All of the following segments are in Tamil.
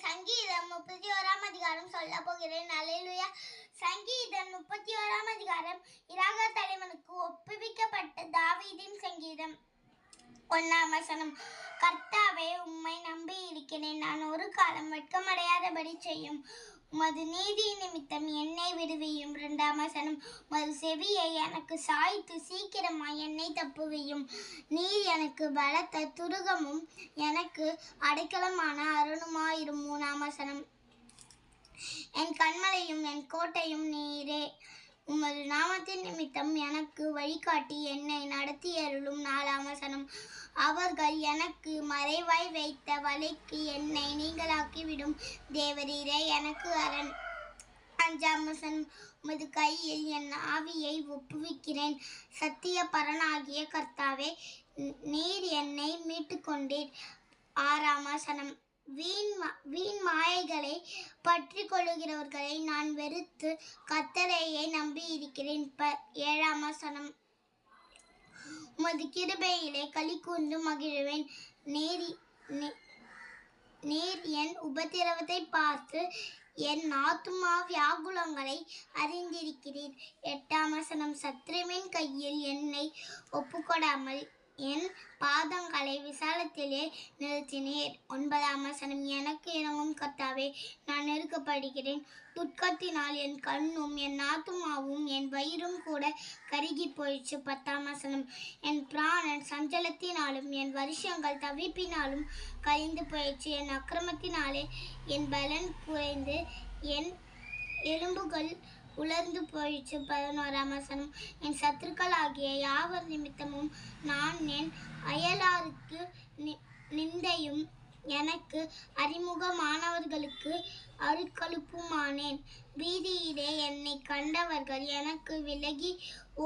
சங்கீதம் 31 அதிகாரம் சொல்ல போகிறேன். அல்லேலூயா. சங்கீதம் 31 அதிகாரம் இராக தலைவனுக்கு ஒப்புவிக்கப்பட்ட தாவீதின் சங்கீதம். 1 வசனம். கர்த்தாவே, உம்மை நம்பி இருக்கிறேன். நான் ஒரு காலம் வெட்கமடையாதபடி செய்யும். உமது நீதி நிமித்தம் என்னை விடுவியும். 2 வசனம். உமது செவியை எனக்கு சாய்த்து சீக்கிரமாய் என்னை தப்புவியும். நீர் எனக்கு பலத்த துருகமும் எனக்கு அடைக்கலமான அருணுமாயிரும். 3 வசனம். என் கண்மலையும் என் கோட்டையும் நீரே. உமது நாமத்தின் நிமித்தம் எனக்கு வழிகாட்டி என்னை நடத்தி அருளும். 4 வசனம். அவர்கள் எனக்கு மறைவாய் வைத்த வலைக்கு என்னை நீங்களாக்கிவிடும் தேவரீரே எனக்கு அரண். 5 வசனம். உமது கையில் என் ஆவியை ஒப்புவிக்கிறேன். சத்திய பரனாகிய கர்த்தாவே, நீர் என்னை மீட்டுக்கொண்டீர். 6 வசனம். வீண் மாயைகளை பற்றி கொள்ளுகிறவர்களை நான் வெறுத்து கர்த்தரையே நம்பி இருக்கிறேன். 7 வசனம். உமது கிருபையிலே களி கூர்ந்து மகிழுவேன். நீர் என் உபத்திரவத்தை பார்த்து என் ஆத்துமா வியாகுலங்களை அறிந்திருக்கிறீர். 8 வசனம். சத்ருவின் கையில் என்னை ஒப்புக்கொடாமல் என் பாதங்களை விசாலத்திலே நிறுத்தினீர். 9 வசனம். எனக்கு இறங்கும் கர்த்தாவே, நான் நெருக்கப்படுகிறேன். துக்கத்தினால் என் கண்ணும் என் ஆத்துமாவும் என் வயிறும் கூட கருகி போயிடுச்சு. 10 வசனம். என் பிராணன் சஞ்சலத்தினாலும் என் வருஷங்கள் தவிப்பினாலும் கழிந்து போயிடுச்சு. என் அக்கிரமத்தினாலே என் பலன் குறைந்து என் எலும்புகள் உலர்ந்து போயிடுச்சு. 11 வசனம். என் சத்துருக்கள் ஆகிய யாவர் நிமித்தமும் நான் என் அயலாருக்கு நிந்தையும் எனக்கு அறிமுகமானவர்களுக்கு அருக்கழுப்புமானேன். வீதியிலே என்னை கண்டவர்கள் எனக்கு விலகி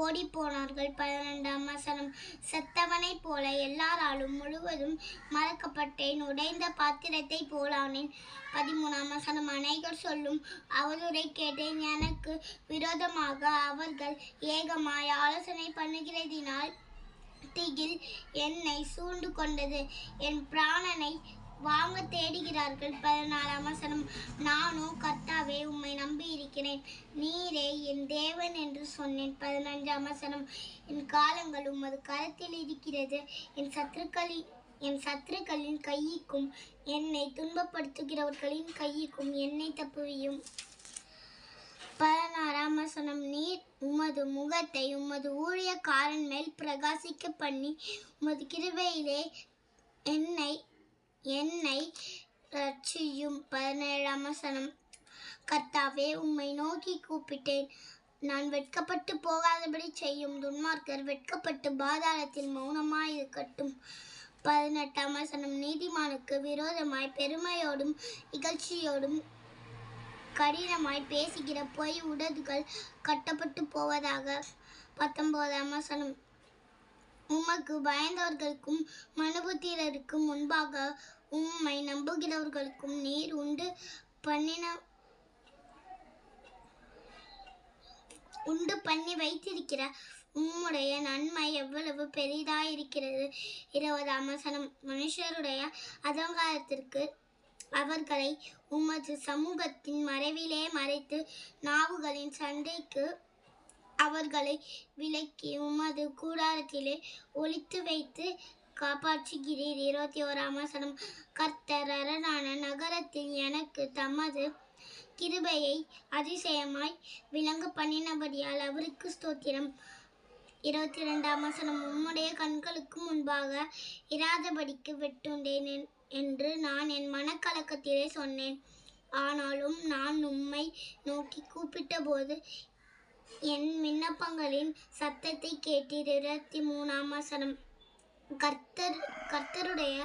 ஓடி போனார்கள். 12 வசனம். செத்தவனைப் போல எல்லாராலும் முழுவதும் மறக்கப்பட்டேன். உடைந்த பாத்திரத்தை போலானேன். 13 வசனம். அநேகர் சொல்லும் அவதூறை கேட்டேன். எனக்கு விரோதமாக அவர்கள் ஏகமாய் ஆலோசனை பண்ணுகிறதினால் திகில் என்னை சூழ்ந்து கொண்டது. என் பிராணனை வாங்க தேடுகிறார்கள். 14 வசனம். நானோ கர்த்தாவே, உம்மை நம்பி இருக்கிறேன். நீரே என் தேவன் என்று சொன்னேன். 15 வசனம். என் காலங்கள் உமது கரத்தில் இருக்கிறது. என் சத்துருக்களின் கைக்கும் என்னை துன்பப்படுத்துகிறவர்களின் கைக்கும் என்னை தப்புவியும். 16 வசனம். நீர் உமது முகத்தை உமது ஊழியக்காரன் மேல் பிரகாசிக்க பண்ணி உமது கிருபையிலே என்னை ரட்சியும். 17 வசனம். கர்த்தாவே, உம்மை நோக்கி கூப்பிட்டேன். நான் வெட்கப்பட்டு போகாதபடி செய்யும். துன்மார்க்கர் வெட்கப்பட்டு பாதாளத்தில் மௌனமாயிருக்கட்டும். 18 வசனம். நீதிமானுக்கு விரோதமாய் பெருமையோடும் இகழ்ச்சியோடும் கடினமாய் பேசுகிற பொய் உதடுகள் கட்டப்பட்டு போவதாக. 19 வசனம். உமக்கு பயந்தவர்களுக்கும் மனுபுத்திரருக்கும் முன்பாக உம்மை நம்புகிறவர்களுக்கும் நீர் உண்டு பண்ணி வைத்திருக்கிற உம்முடைய நன்மை எவ்வளவு பெரிதாயிருக்கிறது. 20 வசனம். மனுஷருடைய அகங்காரத்திற்கு அவர்களை உமது சமூகத்தின் மறைவிலே மறைத்து நாவுகளின் சண்டைக்கு அவர்களை விலக்கி உமது கூடாரத்திலே ஒளித்து வைத்து காப்பாற்றுகிறீர். 21 வசனம். கர்த்தர் அரணான நகரத்தில் எனக்கு தமது கிருபையை அதிசயமாய் விளங்க பண்ணினபடியால் அவருக்கு ஸ்தோத்திரம். 22 வசனம். உம்முடைய கண்களுக்கு முன்பாக இராதபடிக்கு வெட்டுண்டேன் என்று நான் என் மனக்கலக்கத்திலே சொன்னேன். ஆனாலும் நான் உம்மை நோக்கி கூப்பிட்ட போது என் விண்ணப்பங்களின் சத்தத்தை கேட்டீர். 23 வசனம். கர்த்தருடைய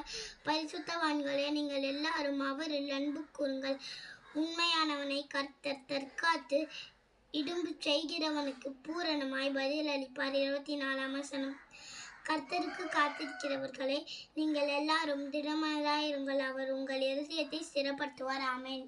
பரிசுத்தவான்களே, நீங்கள் எல்லாரும் அவரில் அன்பு கூறுங்கள். உண்மையானவனை கர்த்தர் தற்காத்து இடும்பு செய்கிறவனுக்கு பூரணமாய் பதில் அளிப்பார். 24 வசனம். கர்த்தருக்கு காத்திருக்கிறவர்களே, நீங்கள் எல்லாரும் திடமனதாயிருங்கள். அவர் உங்கள் இருதயத்தை ஸ்திரப்படுத்துவார். ஆமென்.